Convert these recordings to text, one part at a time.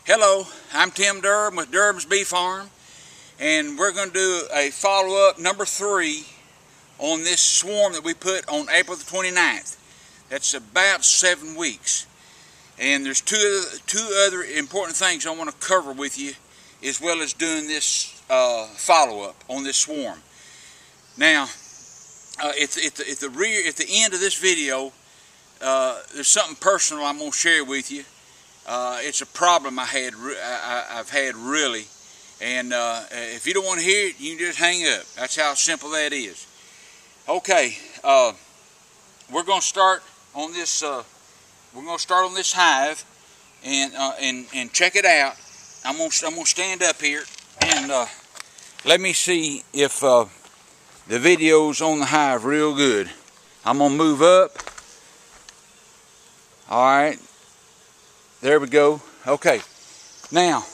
Hello, I'm Tim Durham with Durham's Bee Farm, and we're going to do a follow-up number 3 on this swarm that we put on April the 29th. That's about 7 weeks. And there's two other important things I want to cover with you, as well as doing this follow-up on this swarm. Now, at the end of this video, there's something personal I'm going to share with you. It's a problem I've had really, and if you don't want to hear it, you can just hang up. That's how simple that is. Okay, we're going to start on this. We're going to start on this hive, and check it out. I'm going to stand up here and let me see if the video's on the hive real good. I'm going to move up. All right. There we go. Okay. Now,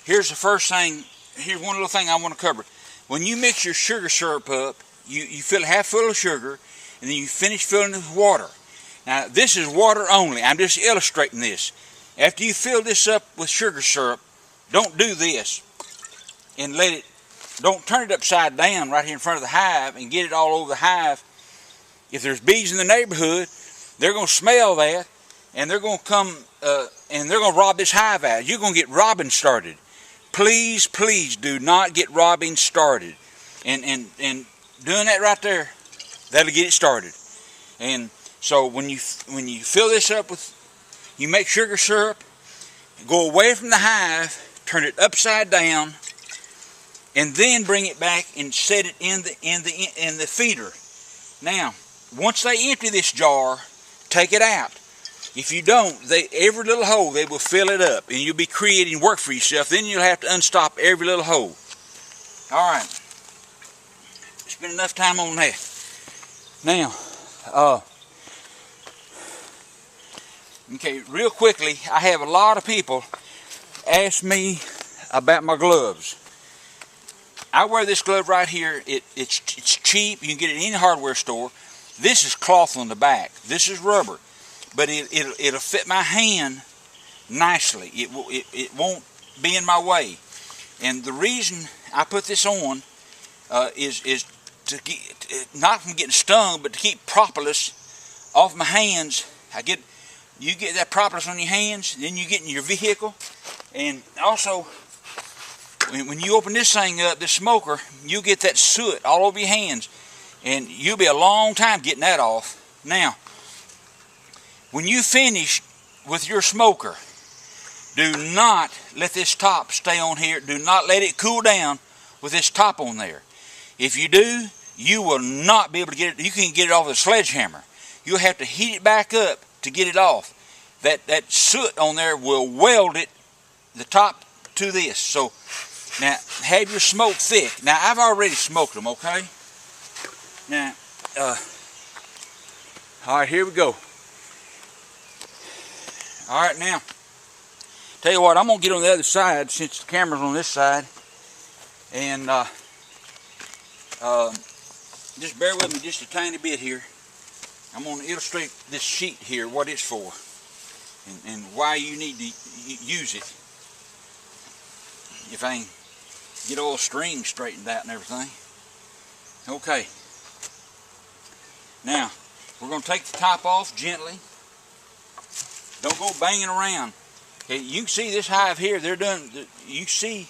here's the first thing. Here's one little thing I want to cover. When you mix your sugar syrup up, you fill it half full of sugar, and then you finish filling it with water. Now, this is water only. I'm just illustrating this. After you fill this up with sugar syrup, don't do this and don't turn it upside down right here in front of the hive and get it all over the hive. If there's bees in the neighborhood, they're going to smell that, and they're going to come and they're going to rob this hive out. You're going to get robbing started. Please, please do not get robbing started. And doing that right there, that'll get it started. And so when you fill this up with, you make sugar syrup, go away from the hive, turn it upside down, and then bring it back and set it in the feeder. Now, once they empty this jar, take it out. If you don't, every little hole, they will fill it up, and you'll be creating work for yourself. Then you'll have to unstop every little hole. All right. Spend enough time on that. Now, okay, real quickly, I have a lot of people ask me about my gloves. I wear this glove right here. It's cheap. You can get it in any hardware store. This is cloth on the back. This is rubber. But it'll fit my hand nicely. It won't be in my way. And the reason I put this on is to not from getting stung, but to keep propolis off my hands. You get that propolis on your hands, then you get in your vehicle, and also when you open this thing up, this smoker, you get that soot all over your hands, and you'll be a long time getting that off. Now, when you finish with your smoker, do not let this top stay on here. Do not let it cool down with this top on there. If you do, you will not be able to get it. You can get it off with a sledgehammer. You'll have to heat it back up to get it off. That soot on there will weld it, the top to this. So now have your smoke thick. Now I've already smoked them, okay? Now, all right, here we go. All right, now, tell you what, I'm going to get on the other side since the camera's on this side. And just bear with me just a tiny bit here. I'm going to illustrate this sheet here, what it's for, and why you need to use it. If I can get all the strings straightened out and everything. Okay. Now, we're going to take the top off gently. Don't go banging around. Okay, you can see this hive here. They're doing. You see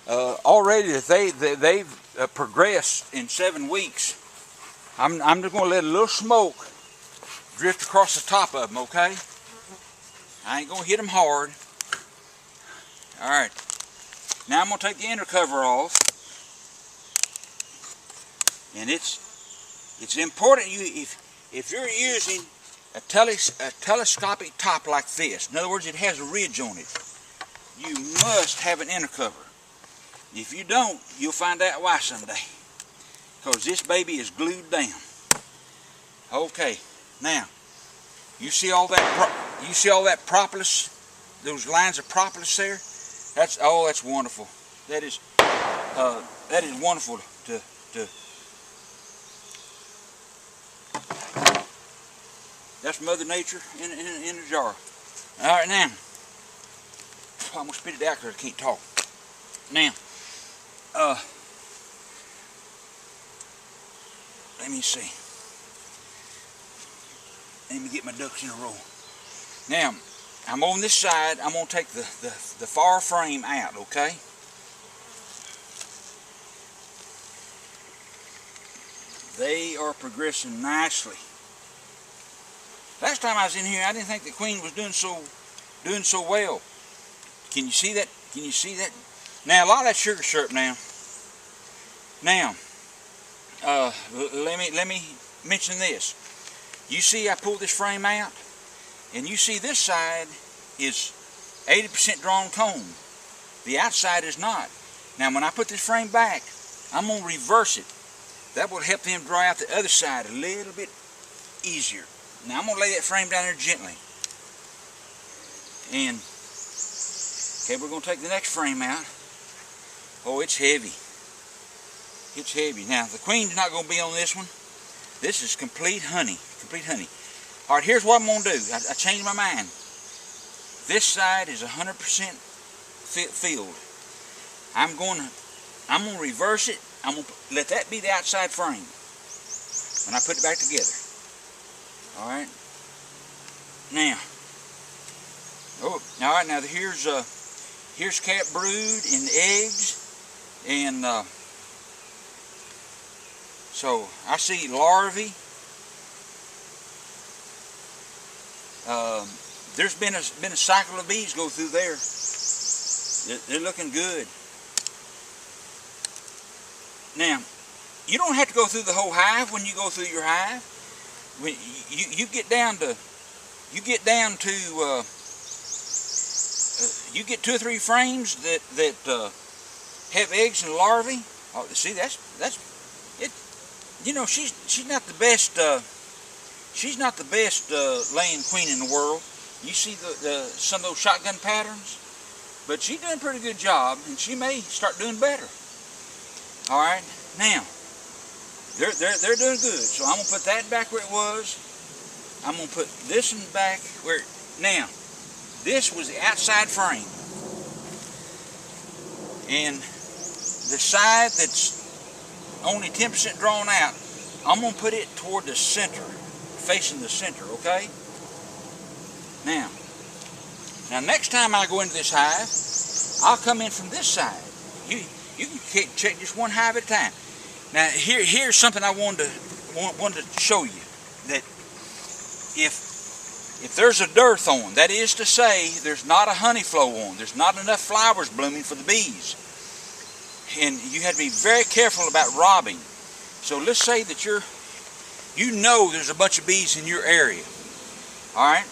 already that they've progressed in 7 weeks. I'm just going to let a little smoke drift across the top of them. Okay. I ain't going to hit them hard. All right. Now I'm going to take the inner cover off, and it's important if you're using a telescopic top like this, in other words, it has a ridge on it, you must have an inner cover. If you don't, you'll find out why someday, because this baby is glued down. Okay, now you see all that propolis, those lines of propolis there. That's wonderful. That is wonderful to That's Mother Nature in a jar. All right, now, I'm gonna spit it out because I can't talk. Now, let me see. Let me get my ducks in a row. Now, I'm on this side. I'm gonna take the far frame out, okay? They are progressing nicely. Last time I was in here, I didn't think the queen was doing so well. Can you see that? Can you see that? Now, a lot of that sugar syrup now. Now, let me mention this. You see I pulled this frame out, and you see this side is 80% drawn comb. The outside is not. Now, when I put this frame back, I'm going to reverse it. That will help them dry out the other side a little bit easier. Now, I'm going to lay that frame down there gently. And, okay, we're going to take the next frame out. Oh, it's heavy. It's heavy. Now, the queen's not going to be on this one. This is complete honey. Complete honey. All right, here's what I'm going to do. I changed my mind. This side is 100% filled. I'm going to reverse it. I'm going to let that be the outside frame when I put it back together. All right. Now. Oh, all right. Now here's cat brood and eggs, and so I see larvae. There's been a cycle of bees go through there. They're looking good. Now, you don't have to go through the whole hive when you go through your hive. When you get down to you get 2 or 3 frames that have eggs and larvae. Oh, see, that's it. You know, she's not the best. She's not the best laying queen in the world. You see some of those shotgun patterns, but she's doing a pretty good job, and she may start doing better. All right, now they're doing good. So I'm gonna put that back where it was. I'm gonna put this one back where. Now, this was the outside frame, and the side that's only 10% drawn out, I'm gonna put it toward the center, facing the center. Okay. Now next time I go into this hive, I'll come in from this side. You can check just one hive at a time. Now here's something I wanted to show you, that if there's a dearth on, that is to say there's not a honey flow on, there's not enough flowers blooming for the bees, and you have to be very careful about robbing. So let's say that you know there's a bunch of bees in your area. All right.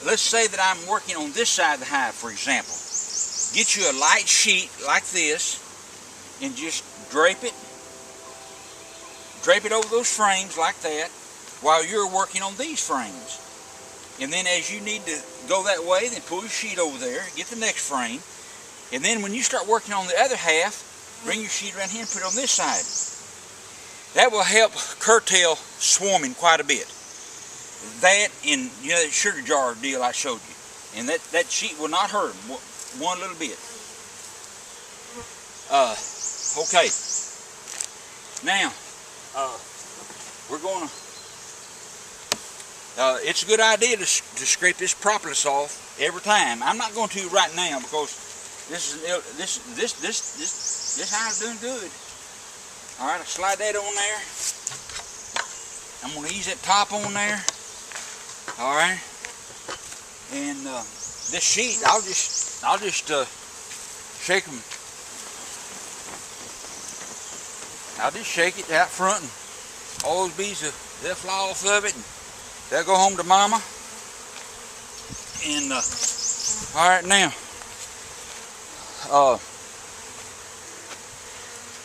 Let's say that I'm working on this side of the hive, for example. Get you a light sheet like this and just drape it over those frames like that while you're working on these frames. And then as you need to go that way, then pull your sheet over there, get the next frame, and then when you start working on the other half, bring your sheet around here and put it on this side. That will help curtail swarming quite a bit. That and that sugar jar deal I showed you, and that sheet will not hurt them one little bit. Okay. Now, we're gonna. It's a good idea to scrape this propolis off every time. I'm not going to right now because this hive's doing good. All right, I'll slide that on there. I'm gonna ease that top on there. All right, and this sheet, I'll just shake them. I'll just shake it out front, and all those bees they'll fly off of it, and they'll go home to mama. And all right, now, all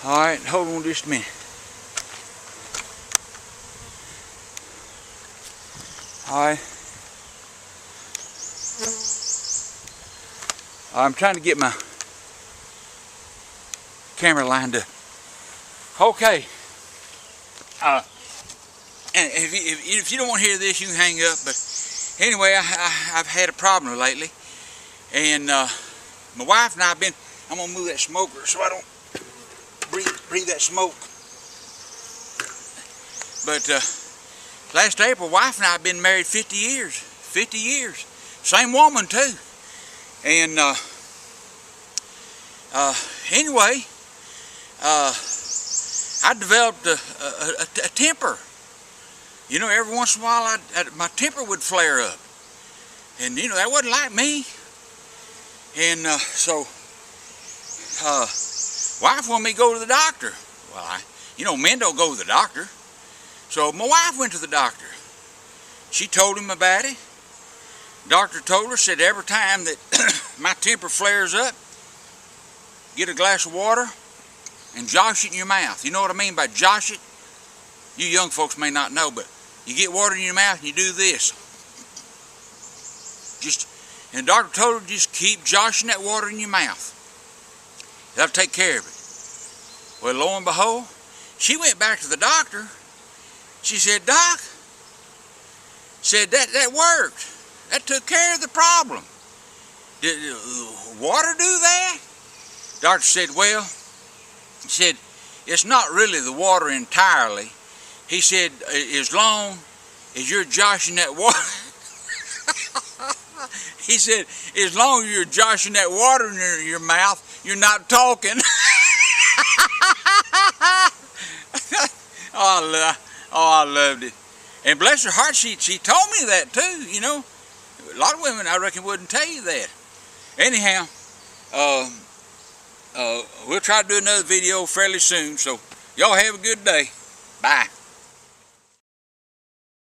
right, hold on just a minute. All right. I'm trying to get my camera lined up. Okay. And if you don't want to hear this, you can hang up. But Anyway, I've had a problem lately, and my wife and I have been. I'm gonna move that smoker so I don't breathe that smoke. But last April, wife and I have been married 50 years. 50 years. Same woman too. And anyway, I developed a temper. You know, every once in a while, my temper would flare up. And, you know, that wasn't like me. And so, wife wanted me to go to the doctor. Well, you know, men don't go to the doctor. So my wife went to the doctor. She told him about it. Doctor told her, said every time that my temper flares up, get a glass of water and josh it in your mouth. You know what I mean by josh it? You young folks may not know, but you get water in your mouth and you do this. And the doctor told her, just keep joshing that water in your mouth. That'll take care of it. Well, lo and behold, she went back to the doctor. She said, Doc, said that worked. That took care of the problem. Did water do that? Doctor said, well, he said, it's not really the water entirely. He said, as long as you're joshing that water, he said, as long as you're joshing that water in your mouth, you're not talking. Oh, I loved it. And bless her heart, she told me that too, you know. A lot of women, I reckon, wouldn't tell you that. Anyhow, we'll try to do another video fairly soon, so y'all have a good day. Bye.